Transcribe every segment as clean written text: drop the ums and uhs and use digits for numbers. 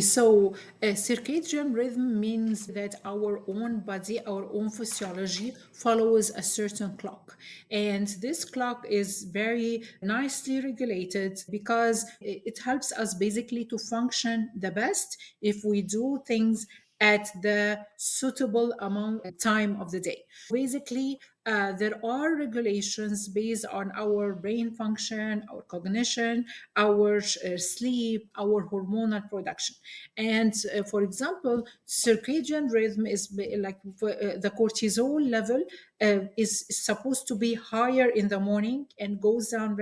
So, circadian rhythm means that our own body, our own physiology follows a certain clock. And this clock is very nicely regulated because it helps us basically to function the best if we do things at the suitable amount time of the day. Basically, there are regulations based on our brain function, our cognition, our sleep, our hormonal production. And for example, circadian rhythm is like the cortisol level is supposed to be higher in the morning and goes down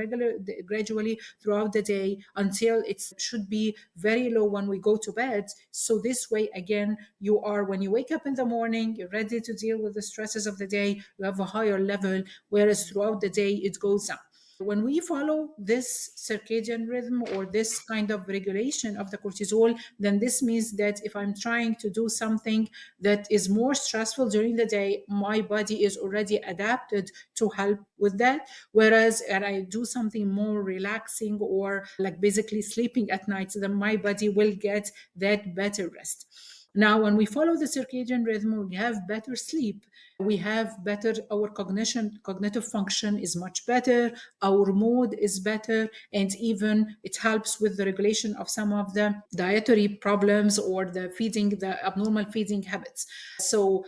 gradually throughout the day until it should be very low when we go to bed. So this way, again, you are, when you wake up in the morning, you're ready to deal with the stresses of the day, you have a higher level, whereas throughout the day it goes down. When we follow this circadian rhythm or this kind of regulation of the cortisol, then this means that if I'm trying to do something that is more stressful during the day, my body is already adapted to help with that. Whereas, and I do something more relaxing or like basically sleeping at night, then my body will get that better rest. Now, when we follow the circadian rhythm, we have better sleep. We have better, our cognitive function is much better. Our mood is better. And even it helps with the regulation of some of the dietary problems or the abnormal feeding habits. So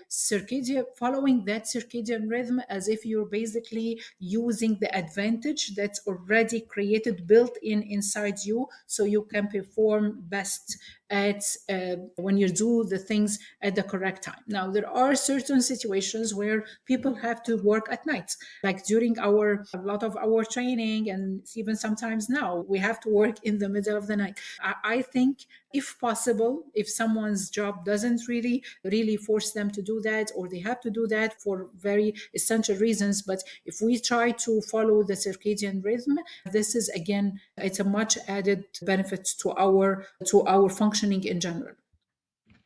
following that circadian rhythm as if you're basically using the advantage that's already created, built in inside you, so you can perform best at when you do the things at the correct time. Now, there are certain situations where people have to work at night, like during a lot of our training, and even sometimes now we have to work in the middle of the night. I think if possible, if someone's job doesn't really force them to do that, or they have to do that for very essential reasons, but if we try to follow the circadian rhythm, this is again, it's a much added benefit to our functioning in general.